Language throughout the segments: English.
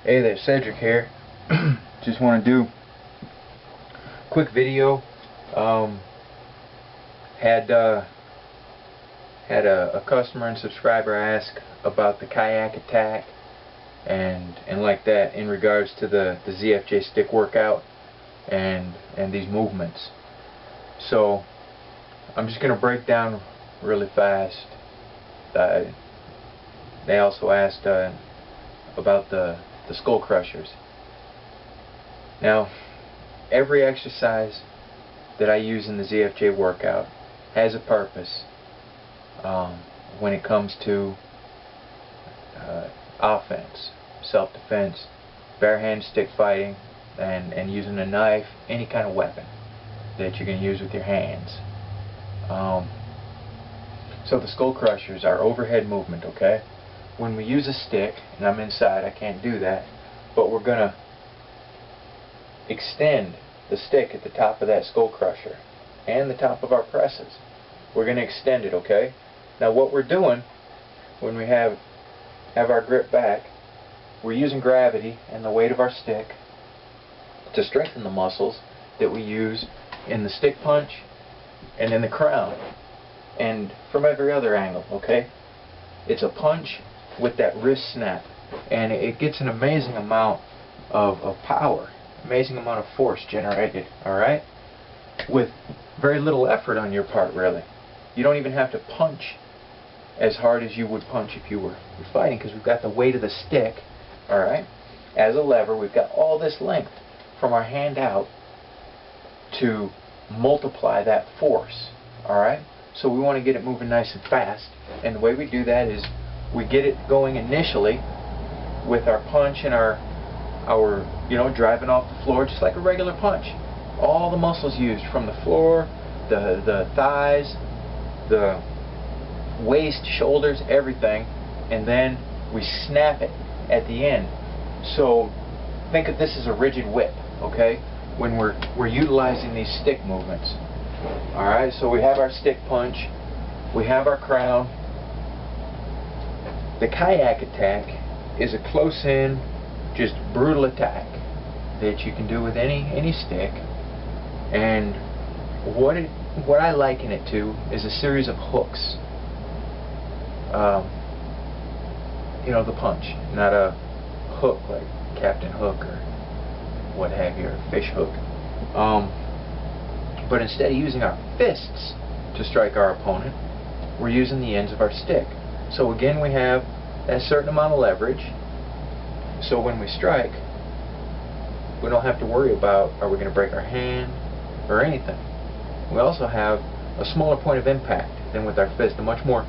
Hey there, Cedric here. Just want to do a quick video. Had a customer and subscriber ask about the Kayak Attack and like that in regards to the ZFJ stick workout and these movements. So I'm just going to break down really fast. They also asked about the skull crushers. Now, every exercise that I use in the ZFJ workout has a purpose when it comes to offense, self-defense, bare-hand stick fighting, and using a knife, any kind of weapon that you can use with your hands. So the skull crushers are overhead movement, okay? When we use a stick, and I'm inside, I can't do that, but we're going to extend the stick at the top of that skull crusher and the top of our presses. We're going to extend it, okay? Now what we're doing when we have our grip back, we're using gravity and the weight of our stick to strengthen the muscles that we use in the stick punch and in the crown and from every other angle, okay? It's a punch with that wrist snap, and it gets an amazing amount of power, amazing amount of force generated, alright? With very little effort on your part, really. You don't even have to punch as hard as you would punch if you were fighting, because we've got the weight of the stick, alright, as a lever. We've got all this length from our hand out to multiply that force, alright? So we want to get it moving nice and fast, and the way we do that is we get it going initially with our punch and our driving off the floor just like a regular punch. All the muscles used from the floor, the thighs, the waist, shoulders, everything, and then we snap it at the end. So think of this as a rigid whip, okay? When we're utilizing these stick movements. Alright, so we have our stick punch, we have our crown. The Kayak Attack is a close-in, just brutal attack that you can do with any stick. And what I liken it to is a series of hooks. The punch, not a hook like Captain Hook or what have you, or fish hook. But instead of using our fists to strike our opponent, we're using the ends of our stick. So again, we have a certain amount of leverage, so when we strike, we don't have to worry about are we going to break our hand or anything. We also have a smaller point of impact than with our fist, a much more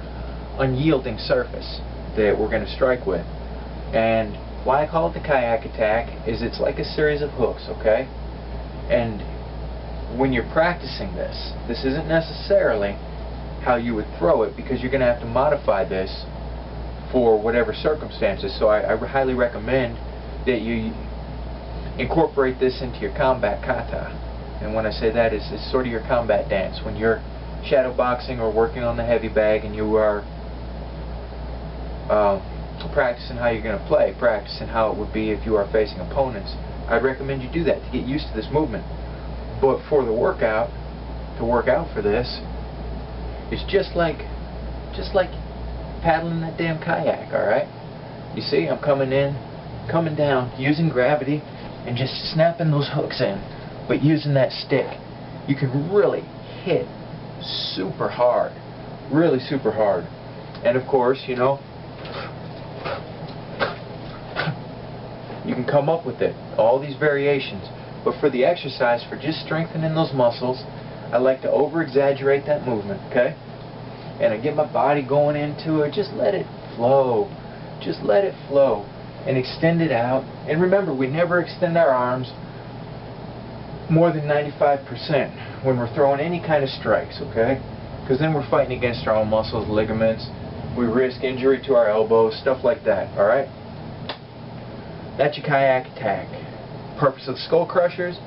unyielding surface that we're going to strike with. And why I call it the Kayak Attack is it's like a series of hooks, okay? And when you're practicing this isn't necessarily how you would throw it, because you're going to have to modify this for whatever circumstances. So I highly recommend that you incorporate this into your combat kata. And when I say that, it's sort of your combat dance. When you're shadow boxing or working on the heavy bag and you are practicing how you're going to play, practicing how it would be if you are facing opponents, I'd recommend you do that to get used to this movement. But for the workout, to work out for this, it's just like paddling that damn kayak, alright? You see, I'm coming in, coming down, using gravity, and just snapping those hooks in. But using that stick, you can really hit super hard. Really super hard. And of course, you can come up with it, all these variations. But for the exercise, for just strengthening those muscles, I like to over-exaggerate that movement, okay? And I get my body going into it. Just let it flow. Just let it flow. And extend it out. And remember, we never extend our arms more than 95% when we're throwing any kind of strikes, okay? Because then we're fighting against our own muscles, ligaments. We risk injury to our elbows, stuff like that, alright? That's your Kayak Attack. Purpose of the skull crushers,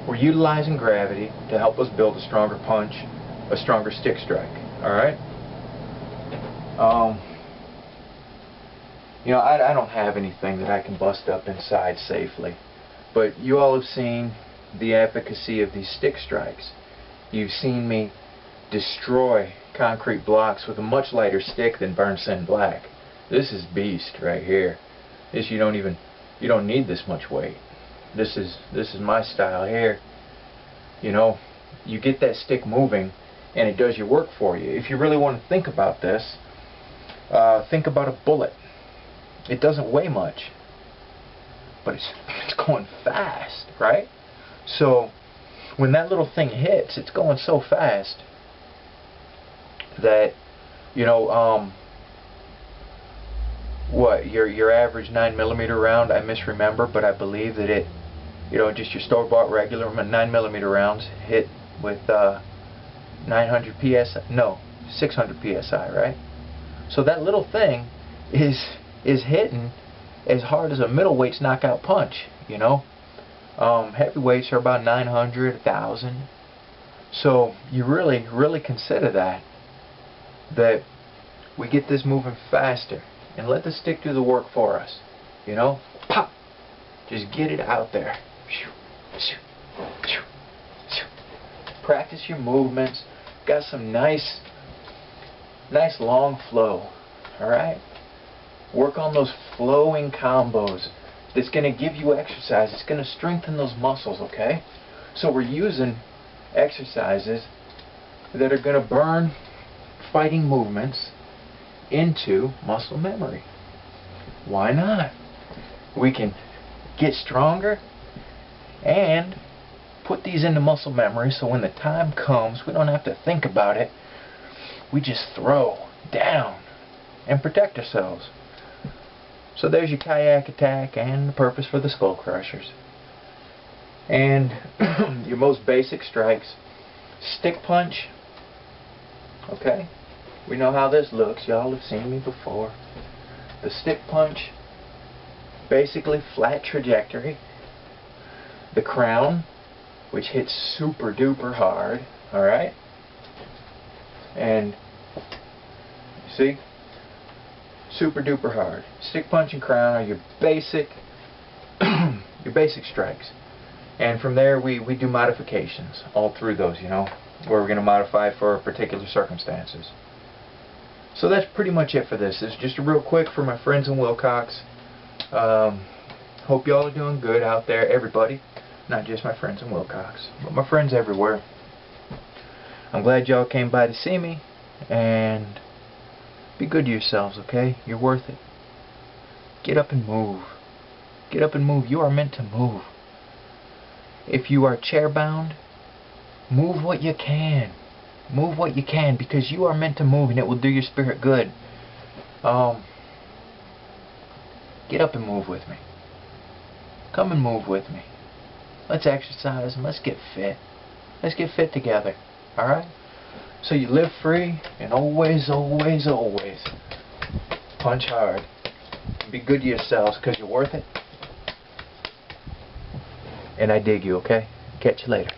we're utilizing gravity to help us build a stronger punch, a stronger stick strike. Alright? You know, I don't have anything that I can bust up inside safely. But you all have seen the efficacy of these stick strikes. You've seen me destroy concrete blocks with a much lighter stick than Bernstein Black. This is beast right here. This you don't need this much weight. This is my style here. You know, you get that stick moving and it does your work for you. If you really want to think about this, think about a bullet. It doesn't weigh much, but it's going fast, right? So when that little thing hits, it's going so fast that, you know, what your average 9mm round, I misremember, but I believe that it, you know, just your store-bought regular 9mm rounds hit with 900 psi, no, 600 psi, right? So that little thing is hitting as hard as a middleweight's knockout punch, you know. Heavyweights are about 900, 1,000. So you really consider that we get this moving faster and let the stick do the work for us, you know. Pop, just get it out there. Practice your movements. Got some nice long flow. All right. Work on those flowing combos. That's going to give you exercise. It's going to strengthen those muscles, okay? So we're using exercises that are going to burn fighting movements into muscle memory. Why not? We can get stronger and put these into muscle memory so when the time comes, we don't have to think about it. We just throw down and protect ourselves. So there's your Kayak Attack and the purpose for the skull crushers. And your most basic strikes. Stick punch. Okay? We know how this looks. Y'all have seen me before. The stick punch, basically flat trajectory. The crown, which hits super duper hard. Alright? And see? Super duper hard. Stick punch and crown are your basic your basic strikes. And from there we do modifications all through those, you know, where we're going to modify for particular circumstances. So that's pretty much it for this. It's just a real quick for my friends in Wilcox. Hope y'all are doing good out there, everybody. Not just my friends in Wilcox, but my friends everywhere. I'm glad y'all came by to see me, and be good to yourselves, okay? You're worth it. Get up and move. Get up and move. You are meant to move. If you are chair-bound, move what you can. Move what you can, because you are meant to move, and it will do your spirit good. Get up and move with me. Come and move with me. Let's exercise and let's get fit. Let's get fit together. Alright? So you live free and always punch hard. Be good to yourselves because you're worth it. And I dig you, okay? Catch you later.